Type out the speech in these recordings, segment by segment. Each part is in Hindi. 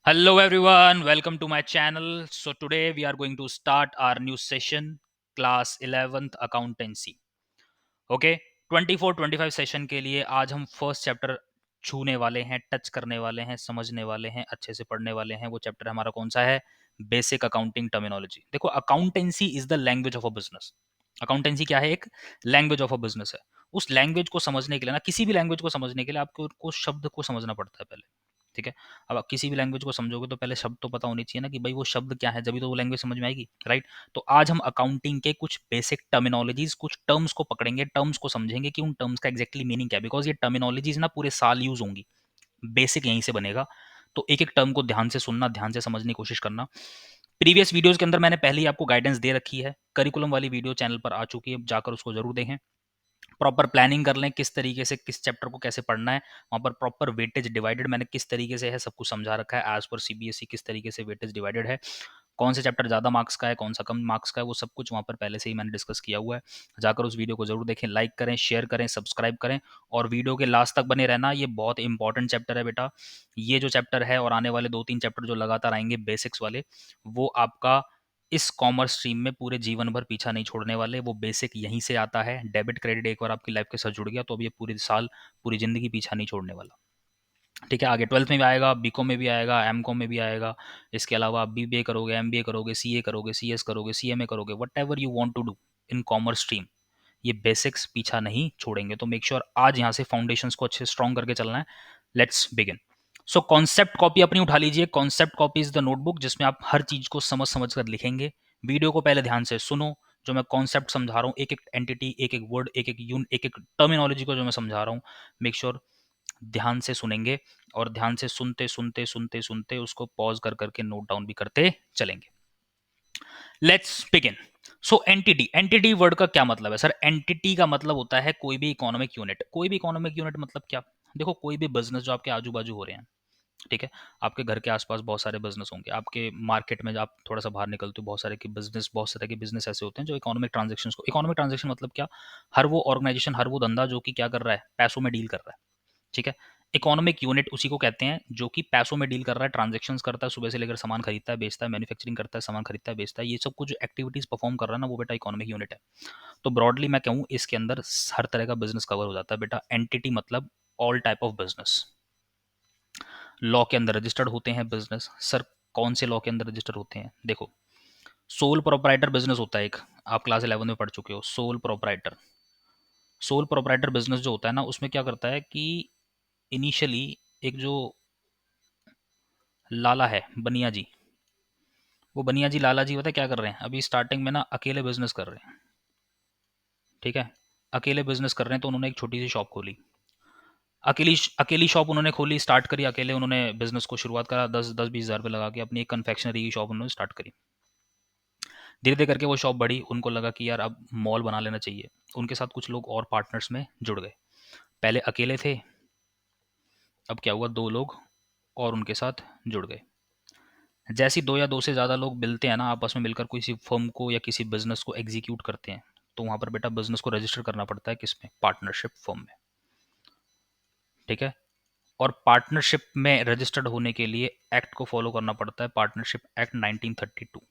Hello everyone, welcome to my channel. So today we are going to start our new session, class 11th accountancy. Okay 24-25 session के लिए आज हम फर्स्ट चैप्टर छूने वाले हैं, टच करने वाले हैं, समझने वाले हैं, अच्छे से पढ़ने वाले हैं। वो चैप्टर हमारा कौन सा है? Basic accounting terminology. देखो, accountancy is the language of a business. Accountancy क्या है? एक लैंग्वेज ऑफ अ बिजनेस है। उस लैंग्वेज को समझने के लिए ना, किसी भी लैंग्वेज को समझने के लिए आपको को शब्द को समझना पड़ता है पहले। ठीक है। अब आप किसी भी लैंग्वेज को समझोगे तो पहले शब्द तो पता होनी चाहिए ना कि भाई वो शब्द क्या है, जब तो वो लैंग्वेज समझ में आएगी, राइट? तो आज हम अकाउंटिंग के कुछ बेसिक टर्मिनोलॉजीज, कुछ टर्म्स को पकड़ेंगे, टर्म्स को समझेंगे कि उन टर्म्स का एग्जैक्टली मीनिंग क्या है, बिकॉज ये टर्मिनोलॉजीज ना पूरे साल यूज होंगी। बेसिक यहीं से बनेगा। तो एक एक टर्म को ध्यान से सुनना, ध्यान से समझने की कोशिश करना। प्रीवियस वीडियोस के अंदर मैंने पहले ही आपको गाइडेंस दे रखी है, करिकुलम वाली वीडियो चैनल पर आ चुकी है, जाकर उसको जरूर देखें। प्रॉपर प्लानिंग कर लें, किस तरीके से किस चैप्टर को कैसे पढ़ना है। वहाँ पर प्रॉपर वेटेज डिवाइडेड मैंने किस तरीके से है सब कुछ समझा रखा है। एज पर सीबीएसई किस तरीके से वेटेज डिवाइडेड है, कौन से चैप्टर ज़्यादा मार्क्स का है, कौन सा कम मार्क्स का है, वो सब कुछ वहाँ पर पहले से ही मैंने डिस्कस किया हुआ है। जाकर उस वीडियो को जरूर देखें, लाइक करें, शेयर करें, सब्सक्राइब करें और वीडियो के लास्ट तक बने रहना। ये बहुत इंपॉर्टेंट चैप्टर है बेटा। ये जो चैप्टर है और आने वाले 2-3 चैप्टर जो लगातार आएंगे बेसिक्स वाले, वो आपका इस कॉमर्स स्ट्रीम में पूरे जीवन भर पीछा नहीं छोड़ने वाले। वो बेसिक यहीं से आता है। डेबिट क्रेडिट एक बार आपकी लाइफ के साथ जुड़ गया तो अब ये पूरे साल, पूरी जिंदगी पीछा नहीं छोड़ने वाला। ठीक है। आगे 12th में भी आएगा, बीकॉम में भी आएगा, एमकॉम में भी आएगा। इसके अलावा आप बीबीए करोगे, एमबीए करोगे, सीए करोगे, सीएस करोगे, सीएमए करोगे, whatever you want to do in commerce stream, ये बेसिक्स पीछा नहीं छोड़ेंगे। तो मेक श्योर आज यहाँ से फाउंडेशंस को अच्छे स्ट्रॉन्ग करके चलना है। Let's begin. So concept copy अपनी उठा लीजिए। Concept copy is the notebook जिसमें आप हर चीज को समझ समझ कर लिखेंगे। वीडियो को पहले ध्यान से सुनो। जो मैं कॉन्सेप्ट समझा रहा हूँ, एक एक एंटिटी, एक एक वर्ड, एक एक यून, एक एक टर्मिनोलॉजी को जो मैं समझा रहा हूँ, मेक श्योर ध्यान से सुनेंगे और ध्यान से सुनते सुनते सुनते सुनते उसको पॉज कर करके नोट डाउन भी करते चलेंगे। Let's begin. So entity, entity word का क्या मतलब है? सर एंटिटी का मतलब होता है कोई भी इकोनॉमिक यूनिट। कोई भी इकोनॉमिक यूनिट मतलब क्या? देखो, कोई भी बिजनेस जो आपके आजू बाजू हो रहे हैं, ठीक है। आपके घर के आसपास बहुत सारे बिजनेस होंगे, आपके मार्केट में जब आप थोड़ा सा बाहर निकलते हो, बहुत सारे के बिजनेस, बहुत सारे के बिजनेस ऐसे होते हैं जो इकोनॉमिक ट्रांजेक्शन को, इकोनॉमिक ट्रांजेक्शन मतलब क्या? हर वो ऑर्गेनाइजेशन, हर वो धंधा जो कि क्या कर रहा है, पैसों में डील कर रहा है। ठीक है। इकोनॉमिक यूनिट उसी को कहते हैं जो कि पैसों में डील कर रहा है, ट्रांजेक्शंस करता है, सुबह से लेकर सामान खरीदता है, बेचता है, मैन्युफैक्चरिंग करता है, सामान खरीदता है, बेचता है, ये सब कुछ जो एक्टिविटीज परफॉर्म कर रहा है ना, वो बेटा इकोनॉमिक यूनिट है। तो ब्रॉडली मैं कहूँ इसके अंदर हर तरह का बिजनेस कवर हो जाता है बेटा। एंटिटी मतलब all type of business. Law के अंदर रजिस्टर्ड होते हैं बिजनेस। सर कौन से लॉ के अंदर रजिस्टर्ड होते हैं? देखो, सोल प्रोपराइटर बिजनेस होता है एक, आप क्लास 11 में पढ़ चुके हो। Sole proprietor, sole proprietor business जो होता है ना, उसमें क्या करता है कि इनिशियली एक जो लाला है, बनिया जी, वो बनिया जी, लाला जी, पता है क्या कर रहे हैं? अभी स्टार्टिंग में ना अकेले बिजनेस कर रहे हैं। ठीक है। अकेले बिजनेस कर रहे हैं तो उन्होंने एक छोटी सी शॉप खोली। अकेली अकेली शॉप उन्होंने खोली, स्टार्ट करी अकेले। उन्होंने बिजनेस को शुरुआत करा 10-20 हज़ार रुपये लगा के, अपनी एक कन्फेक्शनरी की शॉप उन्होंने स्टार्ट करी। धीरे धीरे करके वो शॉप बढ़ी, उनको लगा कि यार अब मॉल बना लेना चाहिए। उनके साथ कुछ लोग और पार्टनर्स में जुड़ गए। पहले अकेले थे, अब क्या हुआ, 2 लोग और उनके साथ जुड़ गए। जैसे ही 2 या 2 से ज़्यादा लोग मिलते हैं ना, आपस में मिलकर किसी फर्म को या किसी बिजनेस को एग्जीक्यूट करते हैं, तो वहाँ पर बेटा बिजनेस को रजिस्टर करना पड़ता है किसमें? पार्टनरशिप फर्म में। ठीक है। और पार्टनरशिप में रजिस्टर्ड होने के लिए एक्ट को फॉलो करना पड़ता है, पार्टनरशिप एक्ट 1932।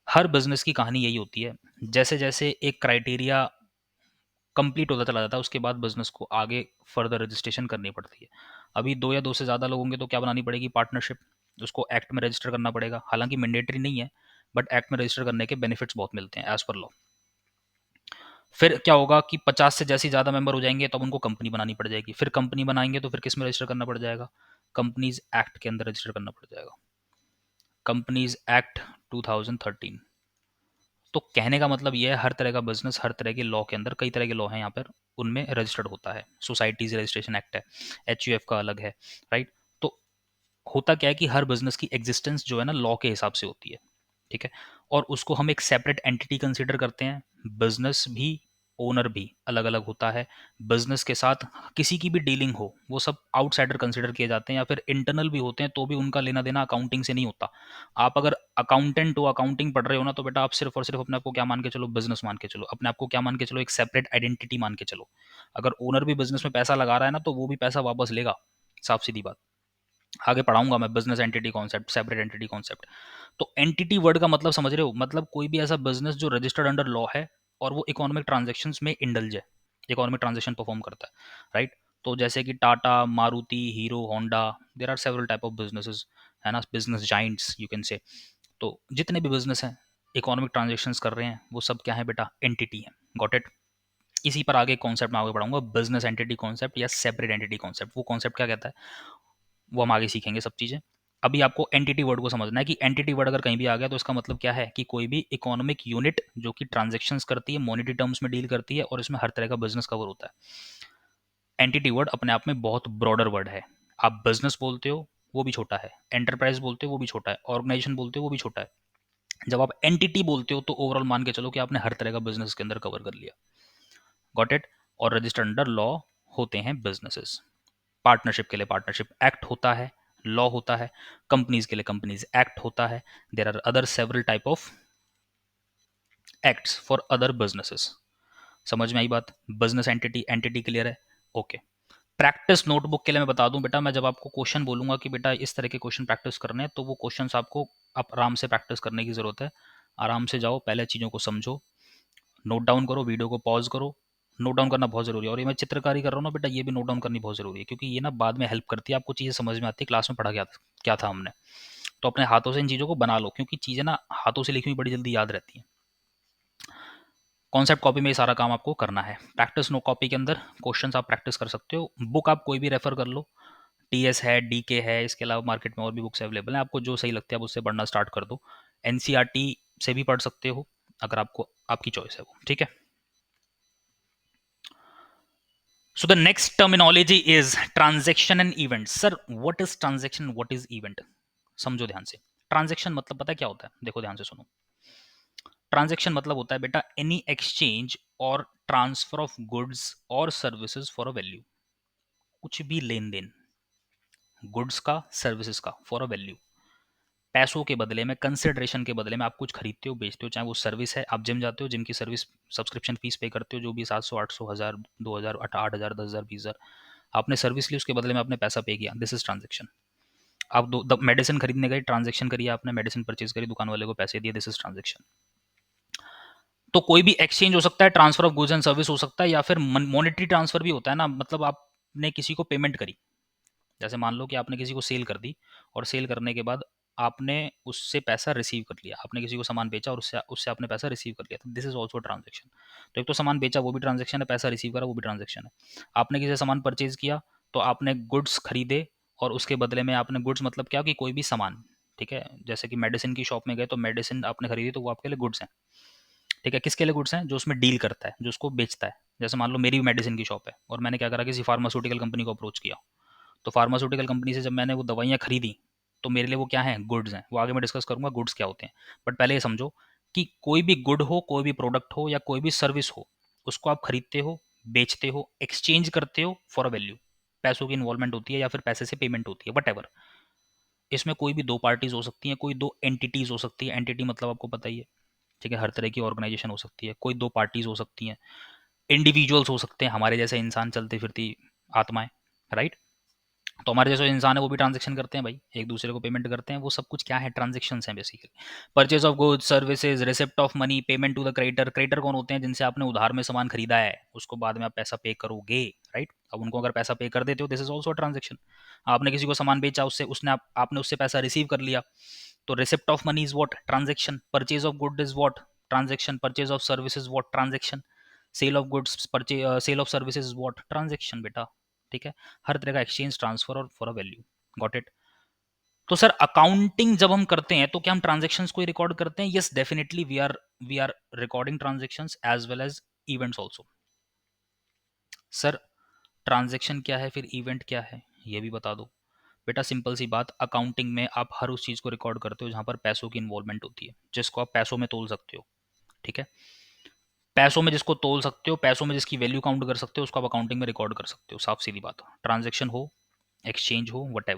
हर बिजनेस की कहानी यही होती है। जैसे जैसे एक क्राइटेरिया कंप्लीट होता चला जाता है, उसके बाद बिजनेस को आगे फर्दर रजिस्ट्रेशन करनी पड़ती है। अभी 2 या 2 से ज़्यादा लोग होंगे तो क्या बनानी पड़ेगी? पार्टनरशिप। उसको एक्ट में रजिस्टर करना पड़ेगा, हालांकि मैंडेटरी नहीं है, बट एक्ट में रजिस्टर करने के बेनिफिट्स बहुत मिलते हैं एज पर लॉ। फिर क्या होगा कि 50 से जैसे ज़्यादा मेंबर हो जाएंगे तब उनको कंपनी बनानी पड़ जाएगी। फिर कंपनी बनाएंगे तो फिर किस में रजिस्टर करना पड़ जाएगा? कंपनीज एक्ट के अंदर रजिस्टर करना पड़ जाएगा, कंपनीज एक्ट 2013। तो कहने का मतलब ये है, हर तरह का बिजनेस हर तरह के लॉ के अंदर, कई तरह के लॉ हैं यहाँ पर, उनमें रजिस्टर्ड होता है। सोसाइटीज रजिस्ट्रेशन एक्ट है, एचयूएफ का अलग है, राइट? तो होता क्या है कि हर बिजनेस की एग्जिस्टेंस जो है ना, लॉ के हिसाब से होती है। ठीक है। और उसको हम एक सेपरेट एंटिटी कंसीडर करते हैं। बिजनेस भी, ओनर भी अलग अलग होता है। बिजनेस के साथ किसी की भी डीलिंग हो, वो सब आउटसाइडर कंसीडर किए जाते हैं, या फिर इंटरनल भी होते हैं तो भी उनका लेना देना अकाउंटिंग से नहीं होता। आप अगर अकाउंटेंट हो, अकाउंटिंग पढ़ रहे हो ना, तो बेटा आप सिर्फ और सिर्फ अपने आप को क्या मान के चलो? बिजनेस मान के चलो। अपने आप को क्या मान के चलो? एक सेपरेट आइडेंटिटी मान के चलो। अगर ओनर भी बिजनेस में पैसा लगा रहा है ना, तो वो भी पैसा वापस लेगा, साफ सीधी बात। आगे पढ़ाऊंगा मैं business entity concept, separate entity concept. तो एंटिटी वर्ड का मतलब समझ रहे हो, मतलब कोई भी ऐसा बिजनेस जो रजिस्टर्ड अंडर लॉ है और वो इकोनॉमिक ट्रांजेक्शन्स में इंडल्ज है, इकोनॉमिक ट्रांजेक्शन परफॉर्म करता है, राइट। तो जैसे कि Tata, Maruti, Hero, Honda, there are several type of businesses, है ना, business Giants you can say. तो जितने भी बिजनेस हैं इकोनॉमिक ट्रांजेक्शन्स कर रहे हैं वो सब क्या है बेटा, एंटिटी है। Got it. इसी पर आगे कॉन्सेप्ट में आगे बढ़ाऊंगा, बिजनेस एंटिटी कॉन्सेप्ट या सेपरेट एंटिटी कॉन्सेप्ट। वो कॉन्सेप्ट क्या कहता है वो हम आगे सीखेंगे सब चीज़ें। अभी आपको एंटिटी वर्ड को समझना है कि एंटिटी वर्ड अगर कहीं भी आ गया तो इसका मतलब क्या है कि कोई भी इकोनॉमिक यूनिट जो कि ट्रांजेक्शन्स करती है, मॉनेटरी टर्म्स में डील करती है और इसमें हर तरह का बिजनेस कवर होता है। एंटिटी वर्ड अपने आप में बहुत ब्रॉडर वर्ड है। आप बिजनेस बोलते हो वो भी छोटा है, एंटरप्राइज बोलते हो वो भी छोटा है, ऑर्गेनाइजेशन बोलते हो वो भी छोटा है। जब आप एंटिटी बोलते हो तो ओवरऑल मान के चलो कि आपने हर तरह का बिजनेस के अंदर कवर कर लिया। Got it. और रजिस्टर्ड अंडर लॉ होते हैं बिजनेसेस। पार्टनरशिप के लिए पार्टनरशिप एक्ट होता है, लॉ होता है। कंपनीज के लिए कंपनीज एक्ट होता है। There are other several type of acts for other businesses. समझ में आई बात? बिजनेस एंटिटी, एंटिटी क्लियर है? ओके। प्रैक्टिस नोटबुक के लिए मैं बता दूं बेटा, मैं जब आपको क्वेश्चन बोलूंगा कि बेटा इस तरह के क्वेश्चन प्रैक्टिस करने हैं तो वो क्वेश्चंस आपको आप आराम से प्रैक्टिस करने की जरूरत है। आराम से जाओ, पहले चीज़ों को समझो, नोट डाउन करो, वीडियो को पॉज करो। नोट डाउन करना बहुत जरूरी है। और ये मैं चित्रकारी कर रहा हूँ ना बेटा, ये भी नोट डाउन करनी बहुत जरूरी है, क्योंकि ये ना बाद में हेल्प करती है, आपको चीज़ें समझ में आती है क्लास में पढ़ा गया क्या था हमने। तो अपने हाथों से इन चीज़ों को बना लो, क्योंकि चीज़ें ना हाथों से लिखी हुई बड़ी जल्दी याद रहती हैं। कॉन्सेप्ट कॉपी में ये सारा काम आपको करना है। प्रैक्टिस नो कॉपी के अंदर क्वेश्चंस आप प्रैक्टिस कर सकते हो। बुक आप कोई भी रेफर कर लो, टीएस है, डीके है, इसके अलावा मार्केट में और भी बुक्स अवेलेबल हैं। आपको जो सही लगती है आप उससे पढ़ना स्टार्ट कर दो। एनसीईआरटी से भी पढ़ सकते हो अगर आपको, आपकी चॉइस है वो, ठीक है। So the next terminology is transaction and event. Sir, what is transaction? What is event? समझो ध्यान से। ट्रांजेक्शन मतलब पता है क्या होता है? देखो ध्यान से सुनो। ट्रांजेक्शन मतलब होता है बेटा एनी एक्सचेंज और ट्रांसफर ऑफ गुड्स और सर्विसेज फॉर अ वैल्यू। कुछ भी लेन देन, गुड्स का, सर्विसेज का, फॉर अ वैल्यू। पैसों के बदले में, कंसिडरेशन के बदले में आप कुछ खरीदते हो, बेचते हो, चाहे वो सर्विस है, आप जिम जाते हो, जिम की सर्विस सब्सक्रिप्शन फीस पे करते हो, जो भी 700, 800, 1000, 2000, 8000, 10,000, 20,000, आपने सर्विस ली, उसके बदले में आपने पैसा पे किया, दिस इज ट्रांजेक्शन। आप दो मेडिसिन खरीदने गए, ट्रांजेक्शन करिए आपने, मेडिसिन परचेज करी, दुकान वाले को पैसे दिए, दिस इज ट्रांजेक्शन। तो कोई भी एक्सचेंज हो सकता है, transfer of goods and service हो सकता है, या फिर मॉनेटरी ट्रांसफर भी होता है ना, मतलब आपने किसी को पेमेंट करी। जैसे मान लो कि आपने किसी को सेल कर दी और सेल करने के बाद आपने उससे पैसा रिसीव कर लिया, आपने किसी को सामान बेचा और उससे उससे आपने पैसा रिसीव कर लिया, तो दिस इज ऑल्सो ट्रांजेक्शन। तो एक तो सामान बेचा वो भी ट्रांजेक्शन है, पैसा रिसीव करा वो भी ट्रांजेक्शन है। आपने किसी से सामान परचेज किया तो आपने गुड्स खरीदे और उसके बदले में आपने, गुड्स मतलब क्या कि कोई भी सामान, ठीक है। जैसे कि मेडिसिन की शॉप में गए तो मेडिसिन आपने खरीदी तो वो आपके लिए गुड्स हैं, ठीक है। किसके लिए गुड्स हैं? जो उसमें डील करता है, जो उसको बेचता है। जैसे मान लो मेरी भी मेडिसिन की शॉप है और मैंने क्या करा, किसी फार्मास्यूटिकल कंपनी को अप्रोच किया, तो फार्मास्यूटिकल कंपनी से जब मैंने वो दवाइयाँ खरीदी तो मेरे लिए वो क्या है, गुड्स हैं। वो आगे मैं डिस्कस करूंगा गुड्स क्या होते हैं। बट पहले ये समझो कि कोई भी गुड हो, कोई भी प्रोडक्ट हो या कोई भी सर्विस हो, उसको आप खरीदते हो, बेचते हो, एक्सचेंज करते हो फॉर अ वैल्यू। पैसों की इन्वॉल्वमेंट होती है या फिर पैसे से पेमेंट होती है, वट। इसमें कोई भी दो पार्टीज हो सकती हैं, कोई दो एंटिटीज हो सकती है। एंटिटी मतलब आपको पता ही है, ठीक है, हर तरह की ऑर्गेनाइजेशन हो सकती है। कोई दो पार्टीज हो सकती हैं, इंडिविजुअल्स हो सकते हैं, हमारे जैसे इंसान, चलती फिरती आत्माएं, राइट। तो हमारे जैसे इंसान है वो भी ट्रांजेक्शन करते हैं भाई, एक दूसरे को पेमेंट करते हैं, वो सब कुछ क्या है, ट्रांजेक्शन हैं basically. Purchase of goods services, receipt of money, payment to the creditor. Creditor कौन होते हैं? जिनसे आपने उधार में सामान खरीदा है, उसको बाद में आप पैसा पे करोगे, राइट। अब उनको अगर पैसा पे कर देते हो, दिस इज ऑल्सो ट्रांजेक्शन। आपने किसी को सामान बेचा, उससे उसने आपने उससे पैसा रिसीव कर लिया, तो receipt of money is what, transaction. Purchase of good is what, transaction. Purchase of services what, transaction. Sale of goods, purchase, sale of services what, transaction बेटा, ठीक है। हर तरह का एक्सचेंज, ट्रांसफर और for a value. Got it. तो सर अकाउंटिंग जब हम करते हैं तो क्या हम ट्रांजेक्शन्स को रिकॉर्ड करते हैं? Yes definitely, we are recording transactions as well as events also. Sir transaction क्या है, फिर इवेंट क्या है, ये भी बता दो बेटा। सिंपल सी बात, अकाउंटिंग में आप हर उस चीज को रिकॉर्ड करते हो जहां पर पैसों की इन्वॉल्वमेंट होती है, जिसको आप पैसों में तोल सकते हो, ठीक है। पैसों में जिसको तोल सकते हो, पैसों में जिसकी वैल्यू काउंट कर सकते हो, उसको आप अकाउंटिंग में रिकॉर्ड कर सकते हो। साफ सीधी बात, ट्रांजेक्शन हो, एक्सचेंज हो, वट,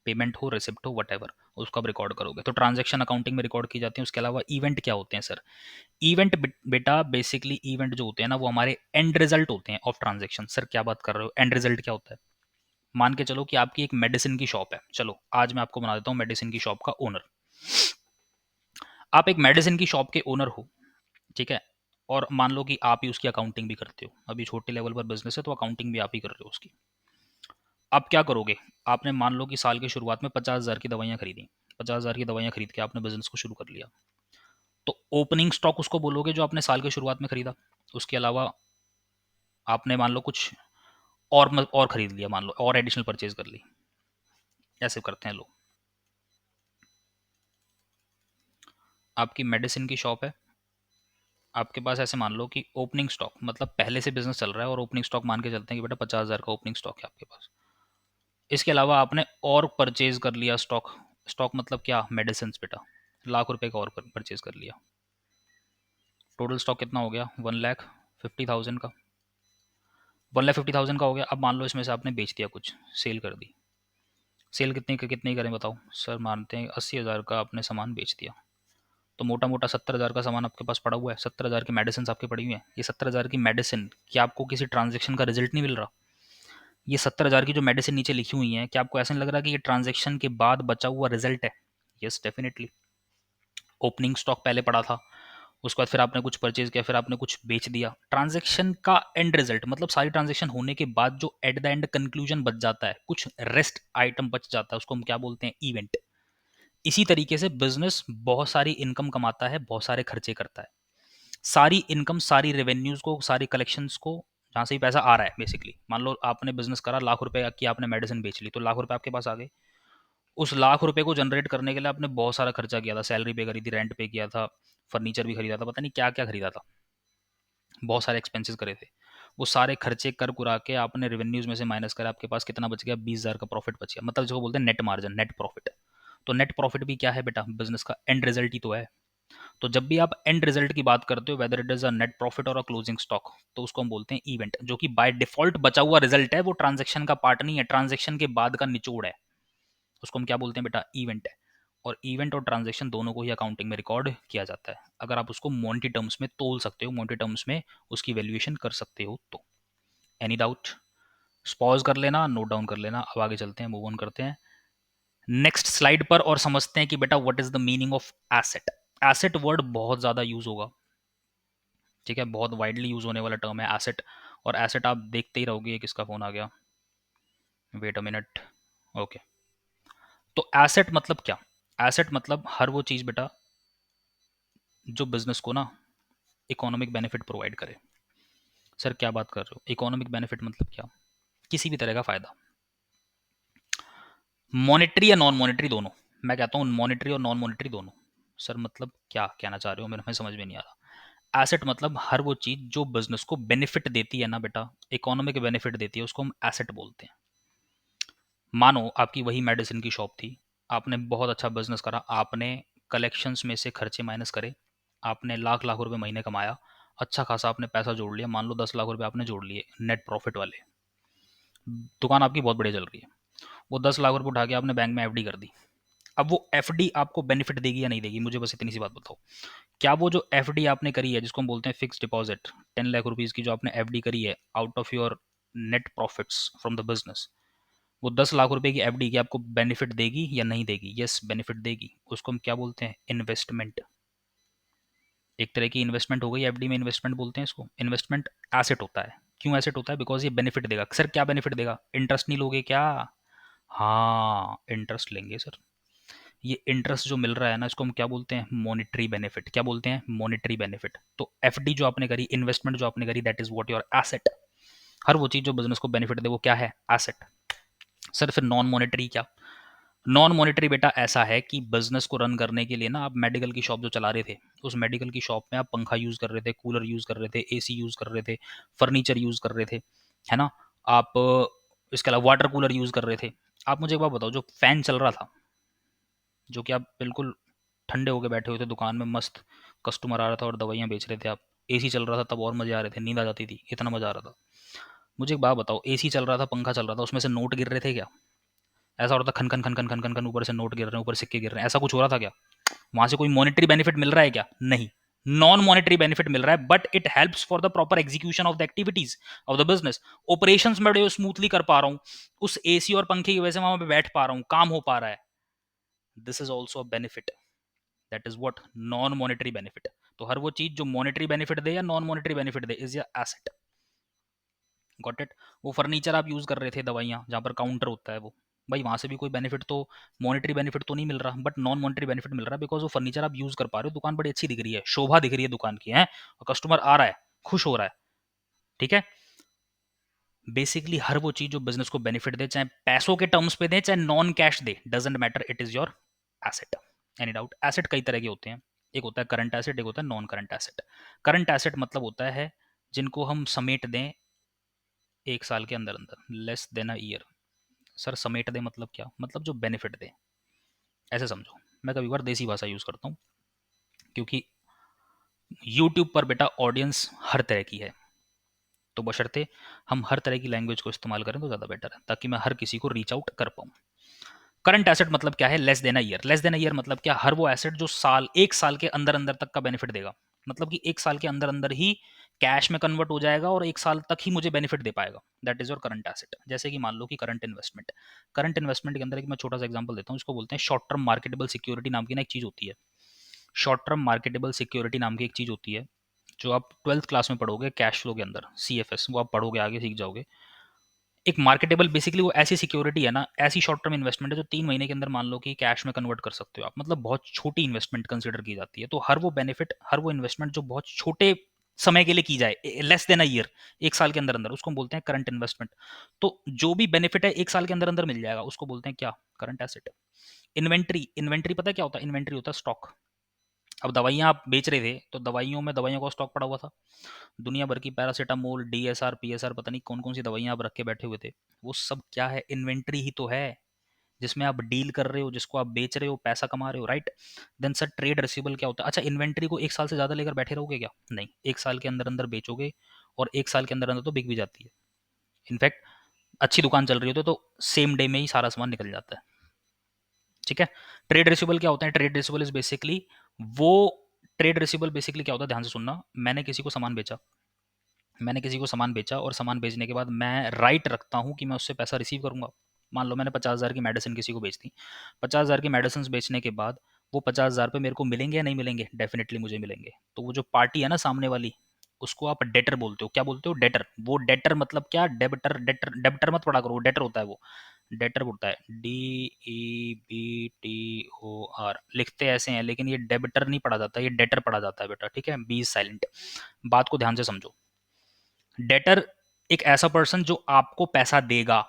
पेमेंट हो, रिसिप्ट हो, वट, उसको आप रिकॉर्ड करोगे। तो ट्रांजेक्शन अकाउंटिंग में रिकॉर्ड की जाती है। उसके अलावा इवेंट क्या होते हैं सर? इवेंट बेटा बेसिकली, इवेंट जो होते हैं ना वो हमारे एंड रिजल्ट होते हैं ऑफ ट्रांजेक्शन। सर क्या बात कर रहे हो, एंड रिजल्ट क्या होता है? मान के चलो कि आपकी एक मेडिसिन की शॉप है, चलो आज मैं आपको बना देता हूँ मेडिसिन की शॉप का ओनर। आप एक मेडिसिन की शॉप के ओनर हो, ठीक है, और मान लो कि आप ही उसकी अकाउंटिंग भी करते हो, अभी छोटे लेवल पर बिजनेस है तो अकाउंटिंग भी आप ही कर रहे हो उसकी। आप क्या करोगे, आपने मान लो कि साल की शुरुआत में 50,000 की दवाइयाँ खरीदी, 50,000 की दवाइयाँ खरीद के आपने बिजनेस को शुरू कर लिया, तो ओपनिंग स्टॉक उसको बोलोगे जो आपने साल की शुरुआत में खरीदा, उसके अलावा आपने मान लो कुछ और खरीद लिया, मान लो और एडिशनल परचेज कर ली, ऐसे करते हैं लोग। आपकी मेडिसिन की शॉप है, आपके पास ऐसे मान लो कि ओपनिंग स्टॉक मतलब पहले से बिजनेस चल रहा है और ओपनिंग स्टॉक मान के चलते हैं कि बेटा 50,000 का ओपनिंग स्टॉक है आपके पास। इसके अलावा आपने और परचेज कर लिया स्टॉक, स्टॉक मतलब क्या, मेडिसिन बेटा, लाख रुपए का और परचेज कर लिया। टोटल स्टॉक कितना हो गया, 1,50,000 का, 1,50,000 का हो गया। अब मान लो इसमें से आपने बेच दिया कुछ, सेल कर दी, सेल कितनी करें बताओ सर, मानते हैं 80,000 का आपने सामान बेच दिया, तो मोटा मोटा 70,000 का सामान आपके पास पड़ा हुआ है, 70,000 की मेडिसिन आपकी पड़ी हुई है। ये 70,000 की मेडिसिन, क्या आपको किसी ट्रांजेक्शन का रिजल्ट नहीं मिल रहा? ये 70,000 की जो मेडिसिन नीचे लिखी हुई है, क्या आपको ऐसा नहीं लग रहा कि ये ट्रांजेक्शन के बाद बचा हुआ रिजल्ट है? Yes definitely. ओपनिंग स्टॉक पहले पड़ा था, उसके बाद फिर आपने कुछ परचेज किया, फिर आपने कुछ बेच दिया, ट्रांजेक्शन का एंड रिजल्ट मतलब सारी ट्रांजेक्शन होने के बाद जो एट द एंड कंक्लूजन बच जाता है, कुछ रेस्ट आइटम बच जाता है, उसको हम क्या बोलते हैं, इवेंट। इसी तरीके से बिजनेस बहुत सारी इनकम कमाता है, बहुत सारे खर्चे करता है। सारी इनकम, सारी रेवेन्यूज को, सारी कलेक्शंस को, जहां से भी पैसा आ रहा है बेसिकली, मान लो आपने बिजनेस करा, लाख रुपए की आपने मेडिसिन बेच ली, तो लाख रुपए आपके पास आ गए। उस लाख रुपए को जनरेट करने के लिए आपने बहुत सारा खर्चा किया था, सैलरी पे करी थी, रेंट पे किया था, फर्नीचर भी खरीदा था, पता नहीं क्या क्या खरीदा था, बहुत सारे एक्सपेंसेस करे थे। वो सारे खर्चे कर कुरा के आपने रेवेन्यूज में से माइनस करा, आपके पास कितना बच गया, 20,000 का प्रॉफिट बच गया, मतलब जो बोलते हैं नेट मार्जिन, नेट प्रॉफिट। तो नेट प्रॉफिट भी क्या है बेटा, बिजनेस का एंड रिजल्ट ही तो है। तो जब भी आप एंड रिजल्ट की बात करते हो, whether it is a net profit और अ क्लोजिंग स्टॉक, तो उसको हम बोलते हैं इवेंट, जो कि बाय डिफॉल्ट बचा हुआ रिजल्ट है, वो ट्रांजेक्शन का पार्ट नहीं है, ट्रांजेक्शन के बाद का निचोड़ है, उसको हम क्या बोलते हैं बेटा, इवेंट है। और इवेंट और ट्रांजेक्शन दोनों को ही अकाउंटिंग में रिकॉर्ड किया जाता है, अगर आप उसको मॉनिटरी टर्म्स में तोल सकते हो, मॉनिटरी टर्म्स में उसकी वैल्यूएशन कर सकते हो तो। Any doubt? पॉज कर लेना, नोट डाउन कर लेना, अब आगे चलते हैं, मूव ऑन करते हैं नेक्स्ट स्लाइड पर और समझते हैं कि बेटा what is the meaning of asset. Asset word बहुत ज्यादा यूज होगा, ठीक है, बहुत वाइडली यूज होने वाला टर्म है एसेट। और एसेट आप देखते ही रहोगे, किसका फोन आ गया, वेट अ मिनट, ओके। तो एसेट मतलब क्या, एसेट मतलब हर वो चीज बेटा जो बिजनेस को ना इकोनॉमिक बेनिफिट प्रोवाइड करे। सर क्या बात कर रहे हो, इकोनॉमिक बेनिफिट मतलब क्या, किसी भी तरह का फायदा, मॉनेटरी या नॉन मॉनेटरी दोनों। मैं कहता हूँ मॉनेटरी और नॉन मॉनेटरी दोनों। सर मतलब क्या कहना चाह रहे हो, मेरे में समझ में नहीं आ रहा। एसेट मतलब हर वो चीज जो बिजनेस को बेनिफिट देती है ना बेटा, इकोनॉमिक बेनिफिट देती है, उसको हम एसेट बोलते हैं। मानो आपकी वही मेडिसिन की शॉप थी, आपने बहुत अच्छा बिजनेस करा, आपने कलेक्शंस में से खर्चे माइनस करे, आपने लाख लाख रुपए महीने कमाया, अच्छा खासा आपने पैसा जोड़ लिया, मान लो 10 लाख रुपए आपने जोड़ लिए नेट प्रॉफिट वाले, दुकान आपकी बहुत बढ़िया चल रही है, वो 10 लाख रुपए उठा के आपने बैंक में एफडी कर दी। अब वो एफडी आपको बेनिफिट देगी या नहीं देगी, मुझे बस इतनी सी बात बताओ। क्या वो जो एफडी आपने करी है, जिसको हम बोलते हैं फिक्स डिपॉजिट, 10 लाख रुपीज की जो आपने एफडी करी है out of your net profits from the business, वो 10 लाख रुपए की एफडी की आपको बेनिफिट देगी या नहीं देगी? यस बेनिफिट देगी। उसको हम क्या बोलते हैं, इन्वेस्टमेंट। एक तरह की इन्वेस्टमेंट हो गई, एफडी में इन्वेस्टमेंट बोलते हैं इसको। इन्वेस्टमेंट एसेट होता है, क्यों एसेट होता है, बिकॉज ये बेनिफिट देगा। सर क्या बेनिफिट देगा, इंटरेस्ट नहीं लोगे क्या? हाँ इंटरेस्ट लेंगे सर। ये इंटरेस्ट जो मिल रहा है ना, इसको हम क्या बोलते हैं, मॉनेटरी बेनिफिट। क्या बोलते हैं, मॉनेटरी बेनिफिट। तो एफडी जो आपने करी, इन्वेस्टमेंट जो आपने करी, that is what your asset. हर वो चीज जो बिजनेस को बेनिफिट दे वो क्या है, एसेट। सर फिर नॉन मॉनेटरी क्या, नॉन मॉनेटरी बेटा ऐसा है कि बिजनेस को रन करने के लिए ना, आप मेडिकल की शॉप जो चला रहे थे, उस मेडिकल की शॉप में आप पंखा यूज कर रहे थे, कूलर यूज कर रहे थे, एसी यूज कर रहे थे, फर्नीचर यूज कर रहे थे, है ना, आप इसके अलावा वाटर कूलर यूज कर रहे थे। आप मुझे एक बात बताओ, जो फैन चल रहा था, जो कि आप बिल्कुल ठंडे होके बैठे हुए थे दुकान में, मस्त कस्टमर आ रहा था और दवाइयाँ बेच रहे थे आप, एसी चल रहा था तब और मजे आ रहे थे, नींद आ जाती थी, इतना मजा आ रहा था। मुझे एक बात बताओ, एसी चल रहा था, पंखा चल रहा था, उसमें से नोट गिर रहे थे क्या? ऐसा हो रहा था खन खन खन खन खन खन खन, ऊपर से नोट गिर रहे हैं, ऊपर सिक्के गिर रहे हैं, ऐसा कुछ हो रहा था क्या? वहां से कोई मॉनेटरी बेनिफिट मिल रहा है क्या? नहीं। नॉन मॉनेटरी बेनिफिट मिल रहा है, but it helps for the proper execution of the activities of the business. Operations में बड़े स्मूथली कर पा रहा हूं, उस एसी और पंखे की वजह से वहां पे बैठ पा रहा हूं, काम हो पा रहा है। This is also a benefit, that is what non monetary benefit. तो हर वो चीज जो मॉनेटरी बेनिफिट दे या non monetary benefit they is या एसेट। Got it. वो फर्नीचर आप यूज कर रहे थे, दवाइयाँ जहाँ पर काउंटर होता है, वो भाई वहां से भी कोई बेनिफिट तो, मॉनेटरी बेनिफिट तो नहीं मिल रहा, बट नॉन मॉनेटरी बेनिफिट मिल रहा है, बिकॉज वो फर्नीचर आप यूज कर पा रहे हो, दुकान बड़ी अच्छी दिख रही है, शोभा दिख रही है दुकान की है, और कस्टमर आ रहा है, खुश हो रहा है। ठीक है। बेसिकली हर वो चीज जो बिजनेस को बेनिफिट दे, चाहे पैसों के टर्म्स पे दे चाहे non cash they, doesn't matter, it is your asset. Any doubt? Asset कई तरह के होते हैं, एक होता है करंट एसेट, एक होता है non current asset. Current asset मतलब होता है जिनको हम समेट दें एक साल के अंदर अंदर, less than a year. Sir समेट दे मतलब क्या? मतलब जो बेनिफिट दे, ऐसे समझो। मैं कभी बार देसी भाषा यूज करता हूँ, क्योंकि यूट्यूब पर बेटा ऑडियंस हर तरह की है, तो बशर्ते हम हर तरह की लैंग्वेज को इस्तेमाल करें तो ज़्यादा बेटर है, ताकि मैं हर किसी को रीच आउट कर पाऊँ। करंट एसेट मतलब क्या है? Less than a year. Less than a year मतलब क्या? हर वो एसेट जो साल, एक साल के अंदर अंदर तक का बेनिफिट देगा, मतलब कि एक साल के अंदर अंदर ही कैश में कन्वर्ट हो जाएगा और एक साल तक ही मुझे बेनिफिट दे पाएगा, that is your current asset. जैसे कि मान लो कि करंट इन्वेस्टमेंट, करंट इन्वेस्टमेंट के अंदर एक मैं छोटा सा एग्जांपल देता हूँ, इसको बोलते हैं शॉर्ट टर्म मार्केटेबल सिक्योरिटी नाम की ना एक चीज होती है। शॉर्ट टर्म मार्केटेबल सिक्योरिटी नाम की एक चीज होती है, जो आप ट्वेल्थ क्लास में पढ़ोगे कैश फ्लो के अंदर, CFS, वो आप पढ़ोगे, आगे सीख जाओगे। एक मार्केटेबल बेसिकली वो ऐसी सिक्योरिटी है ना, ऐसी शॉर्ट टर्म इन्वेस्टमेंट है जो 3 महीने के अंदर मान लो कि कैश में कन्वर्ट कर सकते हो आप, मतलब बहुत छोटी इन्वेस्टमेंट कंसिडर की जाती है। तो हर वो बेनिफिट, हर वो इन्वेस्टमेंट जो बहुत छोटे समय के लिए की जाए, लेस देन अ ईयर, एक साल के अंदर अंदर, उसको हम बोलते हैं करंट इन्वेस्टमेंट। तो जो भी बेनिफिट है एक साल के अंदर अंदर मिल जाएगा, उसको बोलते हैं क्या? Current asset. इन्वेंट्री, इन्वेंट्री पता है क्या होता है? इन्वेंट्री होता है स्टॉक। अब दवाइयाँ आप बेच रहे थे, तो दवाइयों में दवाइयों का स्टॉक पड़ा हुआ था, दुनिया भर की पैरासीटामोल, DSR, PSR, पता नहीं कौन कौन सी दवाइयाँ आप रख के बैठे हुए थे, वो सब क्या है? इन्वेंट्री ही तो है, जिसमें आप डील कर रहे हो, जिसको आप बेच रहे हो, पैसा कमा रहे हो, right? Then sir trade receivable क्या होता है? अच्छा, इन्वेंट्री को एक साल से ज़्यादा लेकर बैठे रहोगे क्या? नहीं, एक साल के अंदर अंदर बेचोगे, और एक साल के अंदर अंदर तो बिक भी जाती है। इनफैक्ट अच्छी दुकान चल रही हो तो सेम डे में ही सारा सामान निकल जाता है। ठीक है। ट्रेड रिसीवेबल क्या होता है? ट्रेड रिसीवेबल इज बेसिकली वो, ट्रेड रिसीवेबल बेसिकली क्या होता है, ध्यान से सुनना। मैंने किसी को सामान बेचा और सामान बेचने के बाद मैं राइट रखता हूँ कि मैं उससे पैसा रिसीव करूंगा। मान लो मैंने 50,000 की मेडिसिन किसी को बेच दी, 50,000 की मेडिसिन बेचने के बाद वो 50,000 रुपये मेरे को मिलेंगे या नहीं मिलेंगे? डेफिनेटली मुझे मिलेंगे। तो वो जो पार्टी है ना सामने वाली, उसको आप डेटर बोलते हो। क्या बोलते हो? डेटर। वो डेटर मतलब क्या? डेबिटर। डेटर, डेबिटर मत पढ़ा करो, डेटर होता है वो, डेटर होता है DEBTOR, लिखते ऐसे हैं लेकिन ये डेबिटर नहीं पढ़ा जाता, ये डेटर पढ़ा जाता है बेटा। ठीक है, बी साइलेंट। बात को ध्यान से समझो। डेटर एक ऐसा पर्सन जो आपको पैसा देगा,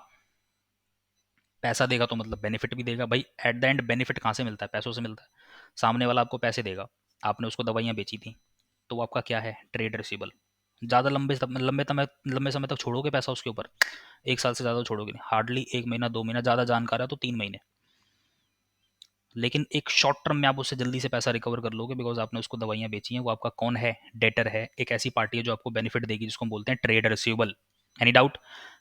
पैसा देगा तो मतलब बेनिफिट भी देगा भाई। एट द एंड बेनिफिट कहाँ से मिलता है? पैसों से मिलता है। सामने वाला आपको पैसे देगा, आपने उसको दवाइयाँ बेची थी, तो वो आपका क्या है? Trade receivable. ज़्यादा लंबे समय तक छोड़ोगे पैसा उसके ऊपर? एक साल से ज़्यादा छोड़ोगे नहीं, हार्डली 1 महीना 2 महीना, ज़्यादा जानकार है तो 3 महीने। लेकिन एक शॉर्ट टर्म में आप उससे जल्दी से पैसा रिकवर कर लोगे, बिकॉज आपने उसको दवाइयाँ बेची हैं। वो आपका कौन है? डेटर है, एक ऐसी पार्टी है जो आपको बेनिफिट देगी, जिसको हम बोलते हैं trade receivable. Any doubt?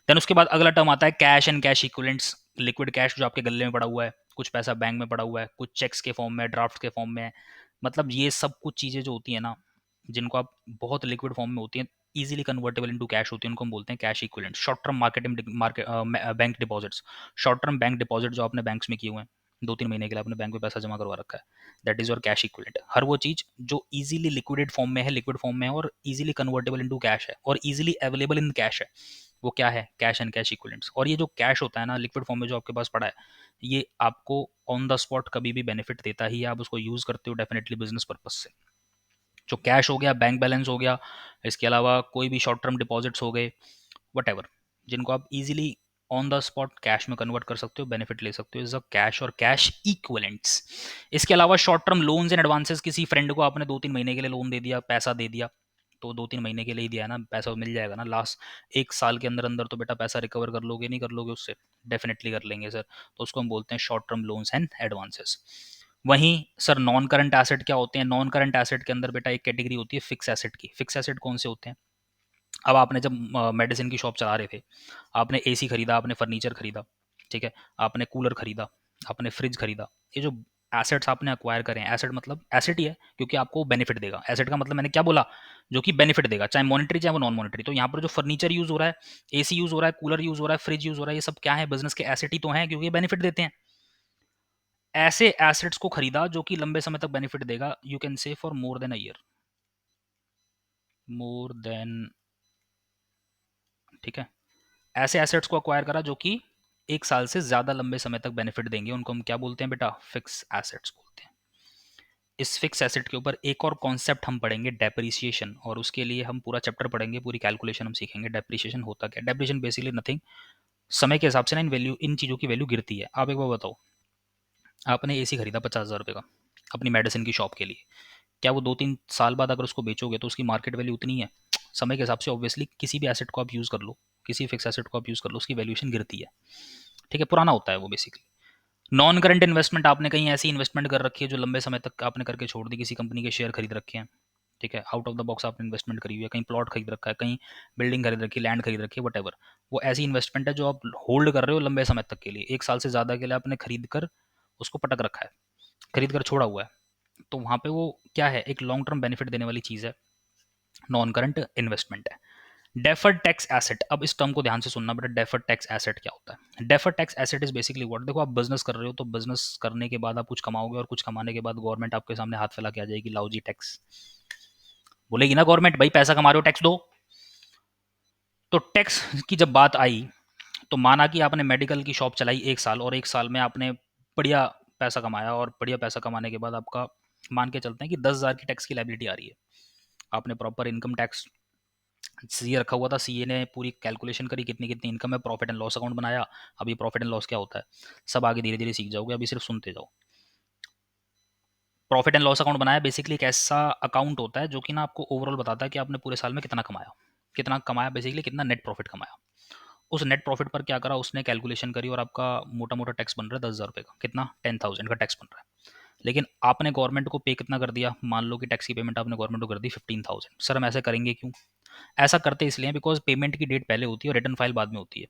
Then उसके बाद अगला टर्म आता है cash and cash equivalents. Liquid cash जो आपके गले में पड़ा हुआ है, कुछ पैसा बैंक में पड़ा हुआ है, कुछ चेक्स के फॉर्म में, ड्राफ्ट के फॉर्म में, मतलब ये सब कुछ चीज़ें जो होती है ना, जिनको आप बहुत लिक्विड फॉर्म में होती हैं, इजीली कन्वर्टेबल इनटू कैश होती है, उनको हम बोलते हैं cash equivalent. Short term bank deposits, short term bank deposit जो आपने बैंक्स में किए हुए हैं, 2-3 महीने के लिए आपने बैंक में पैसा जमा करवा रखा है, that is your cash equivalent. हर वो चीज जो इजीली लिक्विडेड फॉर्म में है, लिक्विड फॉर्म में है, और इजीली कन्वर्टेबल इनटू कैश है, और इजीली अवेलेबल इन कैश है, वो क्या है? Cash and cash equivalents. और ये जो कैश होता है ना लिक्विड फॉर्म में जो आपके पास पड़ा है, ये आपको ऑन द स्पॉट कभी भी बेनिफिट देता ही है, आप उसको यूज करते हो डेफिनेटली बिजनेस पर्पज से। जो कैश हो गया, बैंक बैलेंस हो गया, इसके अलावा कोई भी शॉर्ट टर्म डिपॉजिट्स हो गए, वट जिनको आप easily on the spot cash में कन्वर्ट कर सकते हो, बेनिफिट ले सकते हो, इज अ कैश और कैश इक्विवेलेंट्स। इसके अलावा short term loans and advances, किसी फ्रेंड को आपने 2-3 महीने के लिए लोन दे दिया, पैसा दे दिया, तो 2-3 महीने के लिए ही दिया है ना, पैसा मिल जाएगा ना, लास्ट एक साल के अंदर अंदर तो बेटा पैसा रिकवर कर लोगे, नहीं कर लोगे उससे? डेफिनेटली कर लेंगे सर। तो उसको हम बोलते हैं short term loans and advances. वहीं सर नॉन करंट एसेट क्या होते हैं? नॉन करंट एसेट के अंदर बेटा एक कैटेगरी होती है फिक्स एसेट की। फिक्स एसेट कौन से होते हैं? अब आपने जब मेडिसिन की शॉप चला रहे थे, आपने एसी खरीदा, आपने फर्नीचर खरीदा, ठीक है, आपने कूलर खरीदा, आपने फ्रिज खरीदा, ये जो एसेट्स आपने अक्वायर करें, एसेट मतलब एसेट ही है क्योंकि आपको बेनिफिट देगा। एसेट का मतलब मैंने क्या बोला, जो कि बेनिफिट देगा, चाहे मॉनेटरी चाहे वो नॉन मॉनेटरी। तो यहाँ पर जो फर्नीचर यूज हो रहा है, एसी यूज हो रहा है, कूलर यूज हो रहा है, फ्रिज यूज हो रहा है, ये सब क्या है, बिजनेस के एसेट ही तो हैं क्योंकि ये बेनिफिट देते हैं। ऐसे एसेट्स को खरीदा जो कि लंबे समय तक बेनिफिट देगा, you can say for more than a year, more than, ठीक है। ऐसे एसेट्स को अक्वायर करा जो कि 1 साल से ज्यादा लंबे समय तक बेनिफिट देंगे, उनको हम क्या बोलते हैं बेटा, फिक्स एसेट्स बोलते हैं। इस फिक्स एसेट के ऊपर एक और कॉन्सेप्ट हम पढ़ेंगे, डेप्रिसिएशन, और उसके लिए हम पूरा चैप्टर पढ़ेंगे, पूरी कैलकुलेशन हम सीखेंगे। डेप्रिसिएशन होता क्या, डेप्रिसिएशन बेसिकली नथिंग, समय के हिसाब से ना इन वैल्यू, इन चीज़ों की वैल्यू गिरती है। आप एक बार बताओ, आपने एसी खरीदा 50,000 रुपये का अपनी मेडिसिन की शॉप के लिए, क्या वो 2-3 साल बाद अगर उसको बेचोगे तो उसकी मार्केट वैल्यू उतनी है? समय के हिसाब से ऑब्वियसली किसी भी एसेट को आप यूज़ कर लो, किसी फिक्स एसेट को आप यूज़ कर लो, उसकी वैल्यूएशन गिरती है, ठीक है, पुराना होता है वो बेसिकली। नॉन करंट इन्वेस्टमेंट, आपने कहीं ऐसी इन्वेस्टमेंट कर रखी है जो लंबे समय तक आपने करके छोड़ दी, किसी कंपनी के शेयर खरीद रखे हैं, ठीक है, आउट ऑफ द बॉक्स आपने इन्वेस्टमेंट करी हुई है, कहीं प्लॉट खरीद रखा है, कहीं बिल्डिंग खरीद रखी है, लैंड खरीद रखी है, वट, वो ऐसी इन्वेस्टमेंट है जो आप होल्ड कर रहे हो लंबे समय तक के लिए, 1 साल से ज़्यादा के लिए आपने खरीद कर उसको पटक रखा है, खरीद कर छोड़ा हुआ है। तो वहाँ पे वो क्या है, एक लॉन्ग टर्म बेनिफिट देने वाली चीज़ है, नॉन करंट इन्वेस्टमेंट है। डेफर्ड टैक्स एसेट, अब इस टर्म को ध्यान से सुनना बेटा, डेफर्ड टैक्स एसेट क्या होता है? Deferred tax asset is basically what, देखो आप बिजनेस कर रहे हो तो बिजनेस करने के बाद आप कुछ कमाओगे और कुछ कमाने के बाद गवर्नमेंट आपके सामने हाथ फैला के आ जाएगी, लाओ जी टैक्स, बोलेगी ना गवर्नमेंट, भाई पैसा कमा रहे हो टैक्स दो। तो टैक्स की जब बात आई, तो माना कि आपने मेडिकल की शॉप चलाई 1 साल, और 1 साल में आपने बढ़िया पैसा कमाया, और बढ़िया पैसा कमाने के बाद आपका मान के चलते हैं कि 10,000 की टैक्स की लाइबिलिटी आ रही है, आपने प्रॉपर इनकम टैक्स सीए रखा हुआ था, सीए ने पूरी कैलकुलेशन करी कितनी कितनी इनकम है, प्रॉफिट एंड लॉस अकाउंट बनाया। अभी प्रॉफिट एंड लॉस क्या होता है सब आगे धीरे धीरे सीख जाओगे, अभी सिर्फ सुनते जाओ। प्रॉफिट एंड लॉस अकाउंट बनाया, बेसिकली एक ऐसा अकाउंट होता है जो कि ना आपको ओवरऑल बताता है कि आपने पूरे साल में कितना कमाया, कितना कमाया, बेसिकली कितना नेट प्रॉफिट कमाया। उस नेट प्रॉफिट पर क्या करा उसने, कैलकुलेशन करी, और आपका मोटा मोटा टैक्स बन रहा है 10,000 रुपये का, कितना, 10,000 का टैक्स बन रहा है। लेकिन आपने गवर्नमेंट को पे कितना कर दिया, मान लो कि टैक्स की पेमेंट आपने गवर्नमेंट को कर दी 15,000। सर हम ऐसा करेंगे क्यों, ऐसा करते इसलिए बिकॉज पेमेंट की डेट पहले होती है और रिटर्न फाइल बाद में होती है।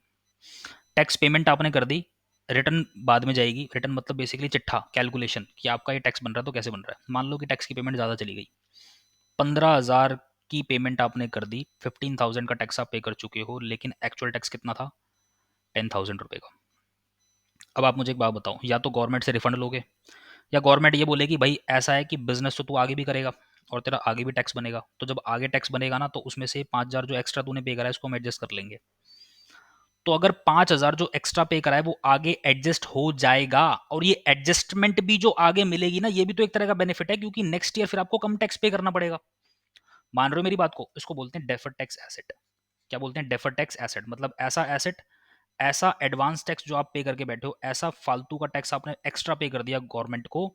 टैक्स पेमेंट आपने कर दी, रिटर्न बाद में जाएगी, रिटर्न मतलब बेसिकली चिट्ठा, कैलकुलेशन कि आपका ये टैक्स बन रहा है तो कैसे बन रहा है। मान लो कि टैक्स की पेमेंट ज़्यादा चली गई, 15,000 की पेमेंट आपने कर दी, 15,000 का टैक्स आप पे कर चुके हो, लेकिन एक्चुअल टैक्स कितना था, 10,000 रुपये का। अब आप मुझे एक बात बताओ, या तो गवर्नमेंट से रिफंड लोगे, या गवर्नमेंट ये बोलेगी भाई ऐसा है कि बिजनेस तो तू आगे भी करेगा और तेरा आगे भी टैक्स बनेगा, तो जब आगे टैक्स बनेगा ना तो उसमें से 5,000 जो एक्स्ट्रा तूने पे करा है इसको हम एडजस्ट कर लेंगे। तो अगर 5,000 जो एक्स्ट्रा पे करा है वो आगे एडजस्ट हो जाएगा, और ये एडजस्टमेंट भी जो आगे मिलेगी ना, ये भी तो एक तरह का बेनिफिट है, क्योंकि नेक्स्ट ईयर फिर आपको कम टैक्स पे करना पड़ेगा। मान रहे हो मेरी बात को, इसको बोलते हैं डेफर्ड टैक्स एसेट। क्या बोलते हैं, डेफर्ड टैक्स एसेट, मतलब ऐसा एसेट, ऐसा एडवांस टैक्स जो आप पे करके बैठे हो, ऐसा फालतू का टैक्स आपने एक्स्ट्रा पे कर दिया गवर्नमेंट को,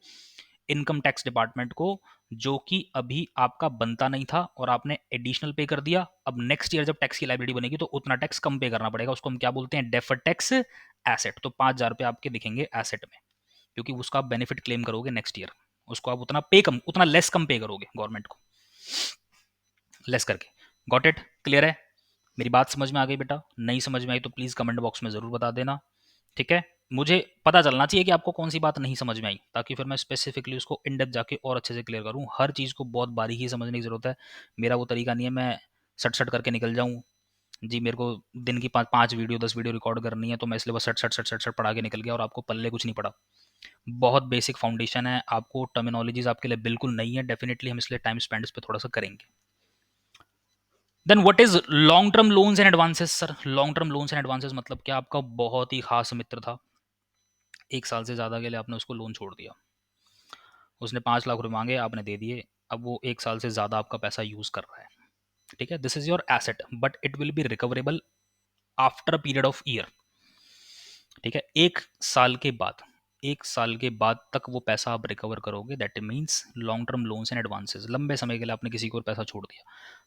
इनकम टैक्स डिपार्टमेंट को, जो कि अभी आपका बनता नहीं था और आपने एडिशनल पे कर दिया। अब नेक्स्ट ईयर जब टैक्स की लाइबिलिटी बनेगी तो उतना टैक्स कम पे करना पड़ेगा, उसको हम क्या बोलते हैं, डेफर्ड टैक्स एसेट। तो 5,000 रुपये आपके दिखेंगे एसेट में, क्योंकि उसका आप बेनिफिट क्लेम करोगे नेक्स्ट ईयर, उसको आप उतना पे कम, उतना लेस कम पे करोगे गवर्नमेंट को, लेस करके। गॉट इट, क्लियर है? मेरी बात समझ में आ गई बेटा? नहीं समझ में आई तो प्लीज़ कमेंट बॉक्स में ज़रूर बता देना, ठीक है। मुझे पता चलना चाहिए कि आपको कौन सी बात नहीं समझ में आई, ताकि फिर मैं स्पेसिफिकली उसको इन डेप्थ जाके और अच्छे से क्लियर करूँ। हर चीज़ को बहुत बारीकी से समझने की ज़रूरत है, मेरा वो तरीका नहीं है मैं सट सट करके निकल जाऊँ। जी मेरे को दिन की 5 वीडियो 10 वीडियो रिकॉर्ड करनी है, तो मैं इसलिए बस सट सट सट सट सट पढ़ा के निकल गया और आपको पल्ले कुछ नहीं पड़ा। बहुत बेसिक फाउंडेशन है, आपको टर्मिनोलॉजीज आपके लिए बिल्कुल नहीं है, डेफिनेटली हम इसलिए टाइम स्पेंड इस पर थोड़ा सा करेंगे। Then what is long term loans and advances? Sir long term loans and advances मतलब क्या, आपका बहुत ही खास मित्र था, 1 साल से ज़्यादा के लिए आपने उसको लोन छोड़ दिया, उसने 5 लाख रुपए मांगे, आपने दे दिए, अब वो 1 साल से ज़्यादा आपका पैसा यूज़ कर रहा है, ठीक है, this is your asset but it will be recoverable after a period of year, ठीक है, 1 साल के बाद, 1 साल के बाद तक वो पैसा आप रिकवर करोगे, that means long term loans and advances. लंबे समय के लिए आपने किसी को और पैसा छोड़ दिया,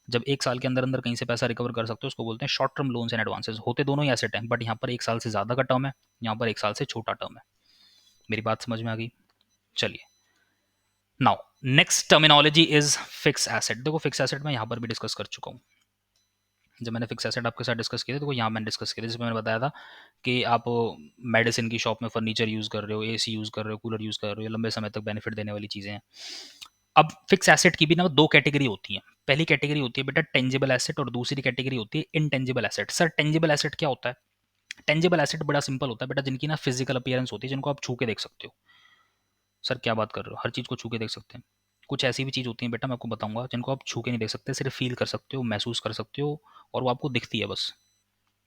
जब 1 साल के अंदर अंदर कहीं से पैसा रिकवर कर सकते हो उसको बोलते हैं short term loans and advances. होते दोनों ही एसेट हैं, बट यहाँ पर 1 साल से ज़्यादा का टर्म है, यहाँ पर 1 साल से छोटा टर्म है। मेरी बात समझ में आ गई? चलिए, now next terminology is fix asset. देखो फिक्स एसेट मैं यहाँ पर भी डिस्कस कर चुका हूँ, जब मैंने फिक्स एसेट आपके साथ डिस्कस किए थे तो यहाँ मैंने डिस्कस किया था, जिसमें मैंने बताया था कि आप मेडिसिन की शॉप में फर्नीचर यूज़ कर रहे हो, एसी यूज़ कर रहे हो, कूलर यूज़ कर रहे हो, लंबे समय तक बेनिफिट देने वाली चीज़ें हैं। अब फिक्स एसेट की भी ना दो कैटेगरी होती हैं। पहली कैटेगरी होती है बेटा टेंजिबल एसेट और दूसरी कैटेगरी होती है intangible asset. Sir tangible asset क्या होता है? टेंजिबल एसेट बड़ा सिंपल होता है बेटा, जिनकी ना फिजिकल अपीयरेंस होती है, जिनको आप छू के देख सकते हो। सर क्या बात कर रहे हो, हर चीज़ को छू के देख सकते हैं? कुछ ऐसी भी चीज़ होती है बेटा, मैं आपको बताऊंगा, जिनको आप छू के नहीं देख सकते, सिर्फ फील कर सकते हो, महसूस कर सकते हो, और वो आपको दिखती है बस।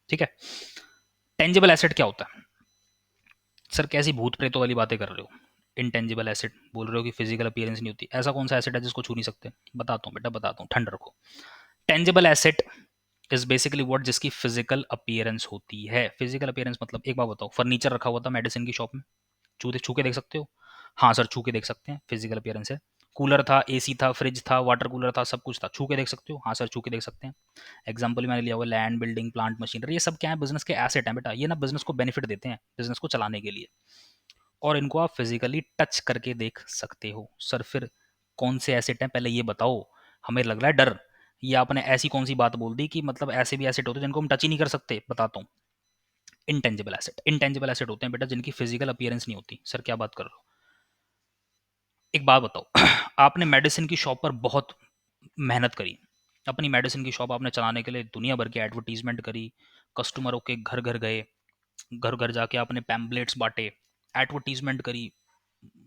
ठीक है। टेंजिबल एसेट क्या होता है? सर कैसी भूत प्रेतों वाली बातें कर रहे हो? इनटेंजिबल एसेट बोल रहे हो कि फिजिकल अपीयरेंस नहीं होती। ऐसा कौन सा एसेट है जिसको छू नहीं सकते? बताता हूँ बेटा, बताता हूँ, ठंड रखो। Tangible asset is basically what, जिसकी फिजिकल अपीयरेंस होती है। फिजिकल अपीयरेंस मतलब, एक बार बताओ, फर्नीचर रखा हुआ था मेडिसिन की शॉप में, छू के देख सकते हो? हाँ सर, छू के देख सकते हैं, फिजिकल अपीयरेंस है। कूलर था, एसी था, फ्रिज था, वाटर कूलर था, सब कुछ था, छू के देख सकते हो? हाँ सर, छू के देख सकते हैं। एग्जाम्पल मैंने लिया हुआ लैंड, बिल्डिंग, प्लांट, मशीनरी, ये सब क्या है? बिजनेस के एसेट हैं बेटा। ये ना बिजनेस को बेनिफिट देते हैं, बिजनेस को चलाने के लिए, और इनको आप फिजिकली टच करके देख सकते हो। सर फिर कौन से एसेट हैं, पहले ये बताओ, हमें लग रहा है डर। ये आपने ऐसी कौन सी बात बोल दी कि मतलब ऐसे भी एसेट होते हैं जिनको हम टच ही नहीं कर सकते? बताता हूँ। इनटेंजिबल एसेट, इनटेंजिबल एसेट होते हैं बेटा जिनकी फिजिकल अपीयरेंस नहीं होती। सर क्या बात कर रहे हो? एक बात बताओ, आपने मेडिसिन की शॉप पर बहुत मेहनत करी, अपनी मेडिसिन की शॉप आपने चलाने के लिए दुनिया भर की एडवर्टीजमेंट करी, कस्टमरों के घर घर गए, घर घर जाके आपने पैम्पलेट्स बांटे, एडवर्टीजमेंट करी,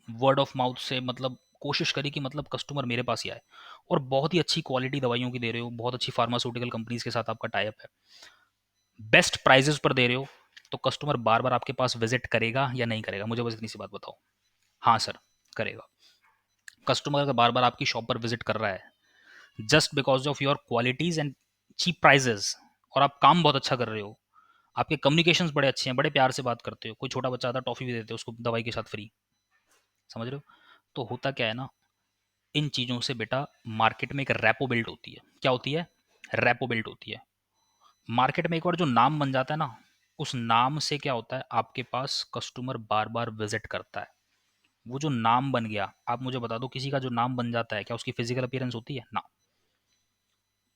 वर्ड ऑफ माउथ से मतलब कोशिश करी कि मतलब कस्टमर मेरे पास ही आए, और बहुत ही अच्छी क्वालिटी दवाइयों की दे रहे हो, बहुत अच्छी फार्मास्यूटिकल कंपनीज के साथ आपका टाई अप है, बेस्ट प्राइजेस पर दे रहे हो, तो कस्टमर बार बार आपके पास विजिट करेगा या नहीं करेगा? मुझे बस इतनी सी बात बताओ। हाँ सर, करेगा। कस्टमर अगर बार बार आपकी शॉप पर विजिट कर रहा है just because of your qualities and cheap prices, और आप काम बहुत अच्छा कर रहे हो, आपके कम्युनिकेशंस बड़े अच्छे हैं, बड़े प्यार से बात करते हो, कोई छोटा बच्चा आता है टॉफी भी देते हो उसको दवाई के साथ फ्री, समझ रहे हो? तो होता क्या है ना, इन चीज़ों से बेटा मार्केट में एक रैपो बिल्ट होती है। क्या होती है? रैपो बिल्ट होती है। मार्केट में एक बार जो नाम बन जाता है ना, उस नाम से क्या होता है, आपके पास कस्टमर बार बार विजिट करता है। वो जो नाम बन गया, आप मुझे बता दो, किसी का जो नाम बन जाता है क्या उसकी फिजिकल अपीयरेंस होती है? ना।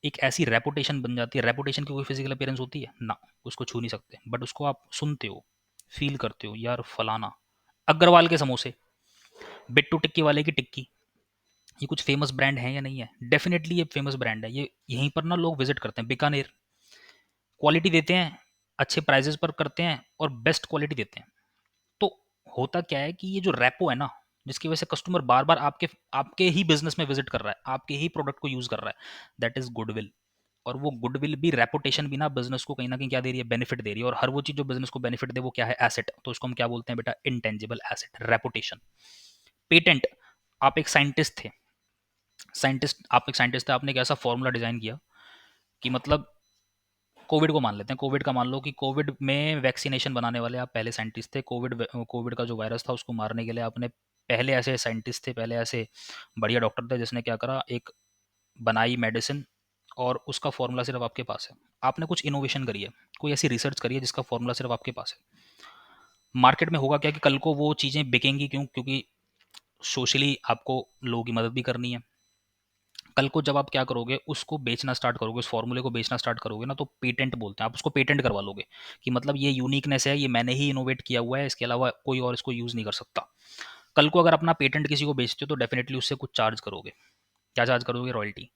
एक ऐसी रेपुटेशन बन जाती है, रेपुटेशन की कोई फिजिकल अपीयरेंस होती है? ना। उसको छू नहीं सकते, बट उसको आप सुनते हो, फील करते हो, यार फलाना अग्रवाल के समोसे, बिट्टू टिक्की वाले की टिक्की, ये कुछ फेमस ब्रांड है या नहीं है? डेफिनेटली ये फेमस ब्रांड है, ये यहीं पर ना लोग विजिट करते हैं। बीकानेर, क्वालिटी देते हैं, अच्छे प्राइजेस पर करते हैं, और बेस्ट क्वालिटी देते हैं। तो होता क्या है कि ये जो रैपो है ना, जिसकी वजह से कस्टमर बार बार आपके आपके ही बिजनेस में विजिट कर रहा है, आपके ही प्रोडक्ट को यूज कर रहा है, दैट इज गुडविल। और वो गुडविल भी, रेपुटेशन भी ना बिजनेस को कहीं ना कहीं क्या दे रही है? बेनिफिट दे रही है। और हर वो चीज जो बिजनेस को बेनिफिट दे वो क्या है? एसेट। तो उसको हम क्या बोलते हैं बेटा? Intangible asset, reputation. पेटेंट, आप एक साइंटिस्ट थे, आप एक साइंटिस्ट थे, आपने एक ऐसा फॉर्मूला डिजाइन किया कि मतलब कोविड को मान लेते हैं, कोविड का मान लो कि कोविड में वैक्सीनेशन बनाने वाले आप पहले साइंटिस्ट थे। कोविड का जो वायरस था उसको मारने के लिए आपने पहले ऐसे साइंटिस्ट थे, पहले ऐसे बढ़िया डॉक्टर थे जिसने क्या करा, एक बनाई मेडिसिन, और उसका फॉर्मूला सिर्फ आपके पास है। आपने कुछ इनोवेशन करी है, कोई ऐसी रिसर्च करी है जिसका फॉर्मूला सिर्फ आपके पास है। मार्केट में होगा क्या कि कल को वो चीज़ें बिकेंगी, क्यों? क्योंकि सोशली आपको लोगों की मदद भी करनी है। कल को जब आप क्या करोगे, उसको बेचना स्टार्ट करोगे, उस फॉर्मूले को बेचना स्टार्ट करोगे ना, तो पेटेंट बोलते हैं, आप उसको पेटेंट करवा लोगे कि मतलब ये यूनिकनेस है, ये मैंने ही इनोवेट किया हुआ है, इसके अलावा कोई और इसको यूज़ नहीं कर सकता। कल को अगर अपना पेटेंट किसी को बेचते हो तो डेफिनेटली उससे कुछ चार्ज करोगे। क्या चार्ज करोगे? रॉयल्टी।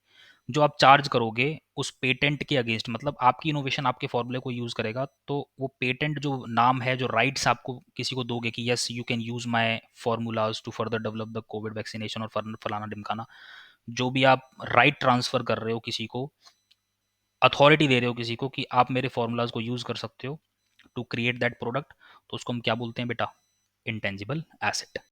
जो आप चार्ज करोगे उस पेटेंट के अगेंस्ट, मतलब आपकी इनोवेशन आपके फॉर्मूले को यूज़ करेगा, तो वो पेटेंट जो नाम है, जो राइट्स आपको किसी को दोगे कि yes you can use my formulas to further develop the covid vaccination और फलाना ढिमकाना, जो भी आप राइट ट्रांसफ़र कर रहे हो किसी को, अथॉरिटी दे रहे हो किसी को कि आप मेरे फॉर्मूलाज को यूज़ कर सकते हो टू क्रिएट दैट प्रोडक्ट, तो उसको हम क्या बोलते हैं बेटा? Intangible asset.